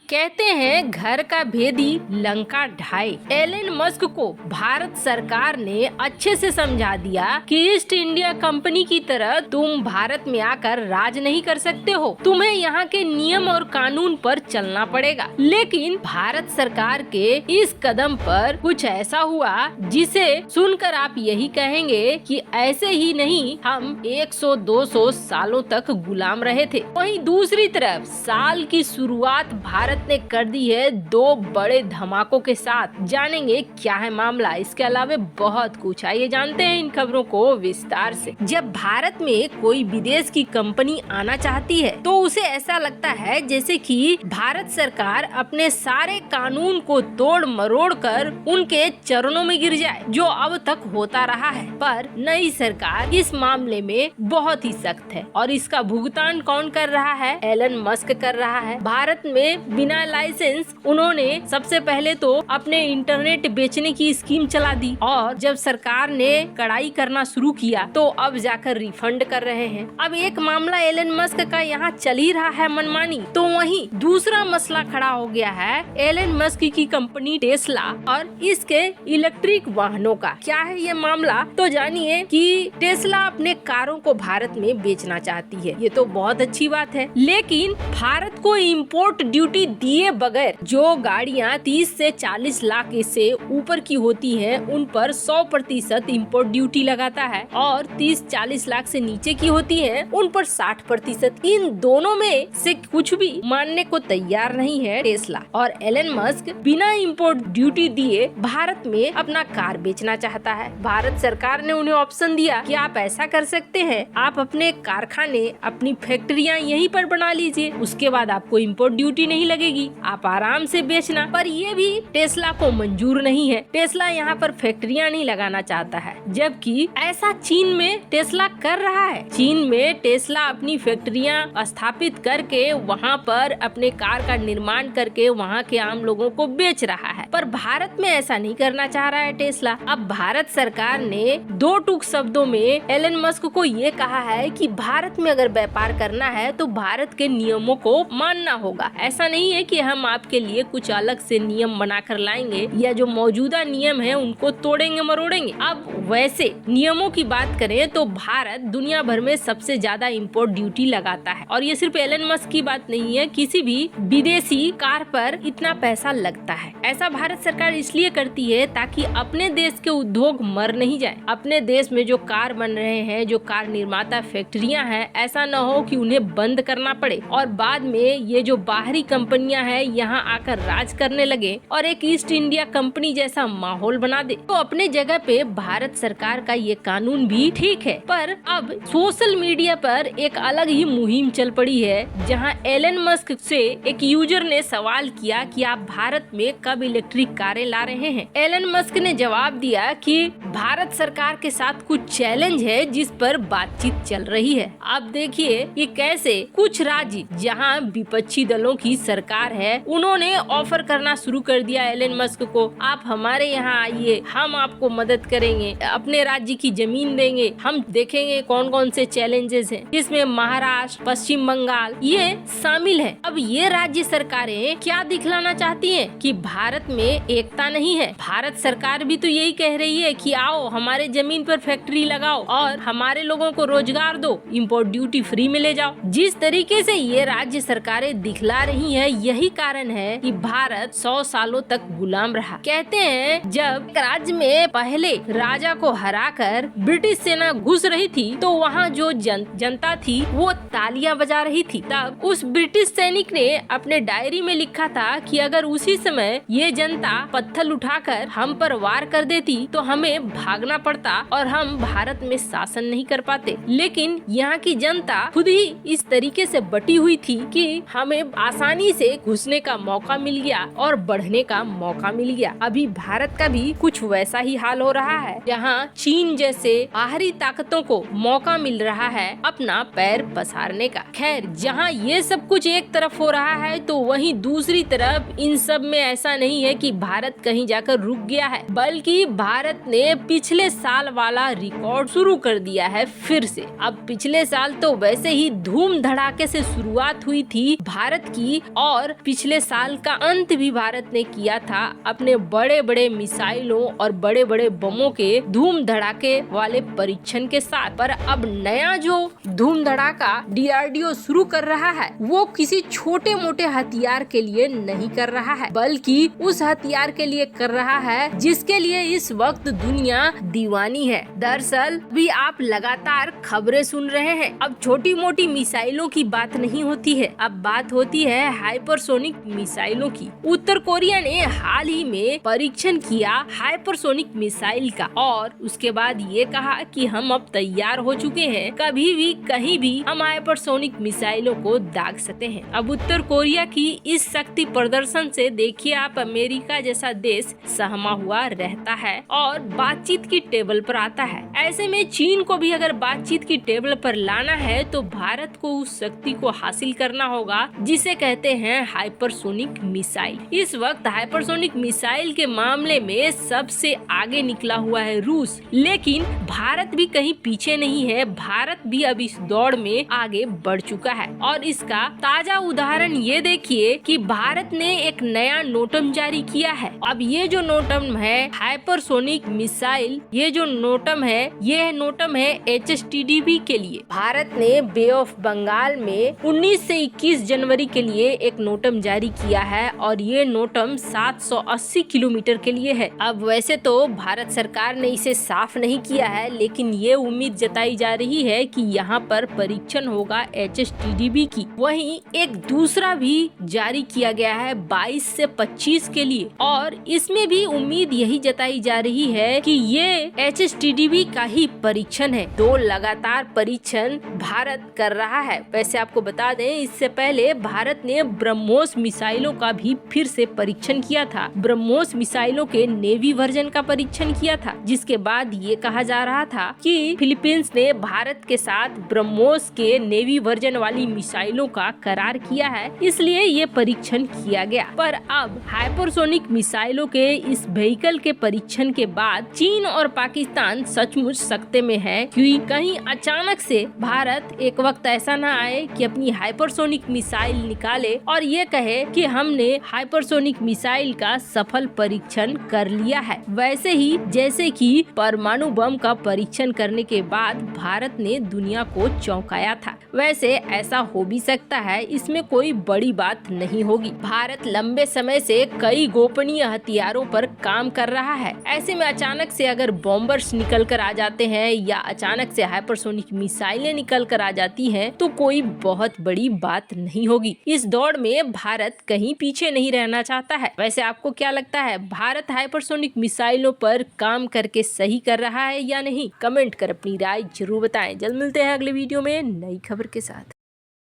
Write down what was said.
कहते हैं घर का भेदी लंका ढाए। एलन मस्क को भारत सरकार ने अच्छे से समझा दिया कि ईस्ट इंडिया कंपनी की तरह तुम भारत में आकर राज नहीं कर सकते हो, तुम्हें यहाँ के नियम और कानून पर चलना पड़ेगा। लेकिन भारत सरकार के इस कदम पर कुछ ऐसा हुआ जिसे सुनकर आप यही कहेंगे कि ऐसे ही नहीं, हम 100-200 सालों तक गुलाम रहे थे। वहीं दूसरी तरफ साल की शुरुआत भारत ने कर दी है दो बड़े धमाकों के साथ। जानेंगे क्या है मामला, इसके अलावा बहुत कुछ। आइए जानते हैं इन खबरों को विस्तार से। जब भारत में कोई विदेश की कंपनी आना चाहती है तो उसे ऐसा लगता है जैसे कि भारत सरकार अपने सारे कानून को तोड़ मरोड़ कर उनके चरणों में गिर जाए, जो अब तक होता रहा है। पर नई सरकार इस मामले में बहुत ही सख्त है और इसका भुगतान कौन कर रहा है? एलन मस्क कर रहा है। भारत में बिना लाइसेंस उन्होंने सबसे पहले तो अपने इंटरनेट बेचने की स्कीम चला दी और जब सरकार ने कड़ाई करना शुरू किया तो अब जाकर रिफंड कर रहे हैं। अब एक मामला एलन मस्क का यहाँ चल ही रहा है मनमानी, तो वहीं दूसरा मसला खड़ा हो गया है एलन मस्क की कंपनी टेस्ला और इसके इलेक्ट्रिक वाहनों का। क्या है ये मामला? तो जानिए कि टेस्ला अपने कारों को भारत में बेचना चाहती है। ये तो बहुत अच्छी बात है, लेकिन भारत को इम्पोर्ट ड्यूटी दिए बगैर जो गाड़ियां 30 से 40 लाख से ऊपर की होती हैं, उन पर 100% इम्पोर्ट ड्यूटी लगाता है और 30-40 लाख से नीचे की होती हैं, उन पर 60%। इन दोनों में से कुछ भी मानने को तैयार नहीं है टेस्ला। और एलन मस्क बिना इम्पोर्ट ड्यूटी दिए भारत में अपना कार बेचना चाहता है। भारत सरकार ने उन्हें ऑप्शन दिया कि आप ऐसा कर सकते हैं, आप अपने कारखाने, अपनी फैक्ट्रियां यहीं पर बना लीजिए, उसके बाद आपको इम्पोर्ट ड्यूटी नहीं लगेगी, आप आराम से बेचना। पर ये भी टेस्ला को मंजूर नहीं है। टेस्ला यहाँ पर फैक्ट्रियां नहीं लगाना चाहता है, जबकि ऐसा चीन में टेस्ला कर रहा है। चीन में टेस्ला अपनी फैक्ट्रियां स्थापित करके वहाँ पर अपने कार का निर्माण करके वहाँ के आम लोगों को बेच रहा है। पर भारत में ऐसा नहीं करना चाह रहा है टेस्ला। अब भारत सरकार ने दो टूक शब्दों में एलन मस्क को ये कहा है कि भारत में अगर व्यापार करना है तो भारत के नियमों को मानना होगा। ऐसा नहीं है कि हम आपके लिए कुछ अलग से नियम बनाकर लाएंगे या जो मौजूदा नियम है उनको तोड़ेंगे मरोड़ेंगे। अब वैसे नियमों की बात करें तो भारत दुनिया भर में सबसे ज्यादा इम्पोर्ट ड्यूटी लगाता है और ये सिर्फ एलन मस्क की बात नहीं है, किसी भी विदेशी कार पर इतना पैसा लगता है। ऐसा भारत सरकार इसलिए करती है ताकि अपने देश के उद्योग मर नहीं जाए। अपने देश में जो कार बन रहे हैं, जो कार निर्माता फैक्ट्रियां हैं, ऐसा न हो कि उन्हें बंद करना पड़े और बाद में ये जो बाहरी कंपनियां हैं यहाँ आकर राज करने लगे और एक ईस्ट इंडिया कंपनी जैसा माहौल बना दे। तो अपने जगह पे भारत सरकार का ये कानून भी ठीक है, पर अब सोशल मीडिया पर एक अलग ही मुहिम चल पड़ी है, जहाँ एलन मस्क से एक यूजर ने सवाल किया कि आप भारत में कब इलेक्ट्रिक कारें ला रहे हैं। एलन मस्क ने जवाब दिया कि भारत सरकार के साथ कुछ चैलेंज है जिस पर बातचीत चल रही है। अब देखिए कि कैसे कुछ राज्य जहाँ विपक्षी दलों की सरकार है, उन्होंने ऑफर करना शुरू कर दिया एलन मस्क को, आप हमारे यहाँ आइए, हम आपको मदद करेंगे, अपने राज्य की जमीन देंगे, हम देखेंगे कौन कौन से चैलेंजेस हैं, जिसमें महाराष्ट्र, पश्चिम बंगाल ये शामिल है। अब ये राज्य सरकारें क्या दिखलाना चाहती हैं कि भारत में एकता नहीं है। भारत सरकार भी तो यही कह रही है कि आओ हमारे जमीन पर फैक्ट्री लगाओ और हमारे लोगों को रोजगार दो, इम्पोर्ट ड्यूटी फ्री में ले जाओ। जिस तरीके से ये राज्य सरकारें दिखला रही है, यही कारण है कि भारत 100 सालों तक गुलाम रहा। कहते हैं जब राज्य में पहले राजा को हराकर ब्रिटिश सेना घुस रही थी तो वहाँ जो जनता थी वो तालियां बजा रही थी। तब उस ब्रिटिश सैनिक ने अपने डायरी में लिखा था कि अगर उसी समय ये जनता पत्थर उठाकर हम पर वार कर देती तो हमें भागना पड़ता और हम भारत में शासन नहीं कर पाते। लेकिन यहाँ की जनता खुद ही इस तरीके से बटी हुई थी कि हमें आसानी से घुसने का मौका मिल गया और बढ़ने का मौका मिल गया। अभी भारत का भी कुछ वैसा ही हाल हो रहा है, जहाँ चीन जैसे बाहरी ताकतों को मौका मिल रहा है अपना पैर पसारने का। खैर, जहाँ ये सब कुछ एक तरफ हो रहा है तो वहीं दूसरी तरफ इन सब में ऐसा नहीं है कि भारत कहीं जाकर रुक गया है, बल्कि भारत ने पिछले साल वाला रिकॉर्ड शुरू कर दिया है फिर से। अब पिछले साल तो वैसे ही धूम धड़ाके से शुरुआत हुई थी भारत की और और पिछले साल का अंत भी भारत ने किया था अपने बड़े बड़े मिसाइलों और बड़े बड़े बमों के धूम धड़ाके वाले परीक्षण के साथ। पर अब नया जो धूम धड़ाका DRDO शुरू कर रहा है वो किसी छोटे मोटे हथियार के लिए नहीं कर रहा है, बल्कि उस हथियार के लिए कर रहा है जिसके लिए इस वक्त दुनिया दीवानी है। दरअसल भी आप लगातार खबरें सुन रहे हैं, अब छोटी मोटी मिसाइलों की बात नहीं होती है, अब बात होती है हाइपरसोनिक मिसाइलों की। उत्तर कोरिया ने हाल ही में परीक्षण किया हाइपरसोनिक मिसाइल का और उसके बाद ये कहा कि हम अब तैयार हो चुके हैं, कभी भी कहीं भी हम हाइपरसोनिक मिसाइलों को दाग सकते हैं। अब उत्तर कोरिया की इस शक्ति प्रदर्शन से देखिए आप, अमेरिका जैसा देश सहमा हुआ रहता है और बातचीत की टेबल पर आता है। ऐसे में चीन को भी अगर बातचीत की टेबल पर लाना है तो भारत को उस शक्ति को हासिल करना होगा जिसे कहते हैं हाइपरसोनिक मिसाइल। इस वक्त हाइपरसोनिक मिसाइल के मामले में सबसे आगे निकला हुआ है रूस, लेकिन भारत भी कहीं पीछे नहीं है। भारत भी अब इस दौड़ में आगे बढ़ चुका है और इसका ताजा उदाहरण ये देखिए कि भारत ने एक नया नोटम जारी किया है। अब ये जो नोटम है हाइपरसोनिक मिसाइल, ये जो नोटम है ये नोटम है HSTDB के लिए। भारत ने बे ऑफ बंगाल में 19 से 21 जनवरी के लिए एक नोटम जारी किया है और ये नोटम 780 किलोमीटर के लिए है। अब वैसे तो भारत सरकार ने इसे साफ नहीं किया है, लेकिन ये उम्मीद जताई जा रही है कि यहाँ पर परीक्षण होगा HSTDB की। वहीं एक दूसरा भी जारी किया गया है 22 से 25 के लिए और इसमें भी उम्मीद यही जताई जा रही है कि ये HSTDB का ही परीक्षण है। दो लगातार परीक्षण भारत कर रहा है। वैसे आपको बता दें इससे पहले भारत ने ब्रह्मोस मिसाइलों का भी फिर से परीक्षण किया था। ब्रह्मोस मिसाइलों के नेवी वर्जन का परीक्षण किया था, जिसके बाद ये कहा जा रहा था कि फिलीपींस ने भारत के साथ ब्रह्मोस के नेवी वर्जन वाली मिसाइलों का करार किया है, इसलिए ये परीक्षण किया गया। पर अब हाइपरसोनिक मिसाइलों के इस व्हीकल के परीक्षण के बाद चीन और पाकिस्तान सचमुच सकते में है कि कहीं अचानक से भारत एक वक्त ऐसा ना आए कि अपनी हाइपरसोनिक मिसाइल निकाले और ये कहे कि हमने हाइपरसोनिक मिसाइल का सफल परीक्षण कर लिया है। वैसे ही जैसे कि परमाणु बम का परीक्षण करने के बाद भारत ने दुनिया को चौंकाया था, वैसे ऐसा हो भी सकता है, इसमें कोई बड़ी बात नहीं होगी। भारत लंबे समय से कई गोपनीय हथियारों पर काम कर रहा है। ऐसे में अचानक से अगर बॉम्बर्स निकल कर आ जाते हैं या अचानक से हाइपरसोनिक मिसाइलें निकल कर आ जाती हैं तो कोई बहुत बड़ी बात नहीं होगी। इस दौड़ में भारत कहीं पीछे नहीं रहना चाहता है। वैसे आपको क्या लगता है, भारत हाइपरसोनिक मिसाइलों पर काम करके सही कर रहा है या नहीं? कमेंट कर अपनी राय जरूर बताएं। जल्द मिलते हैं अगले वीडियो में नई खबर के साथ।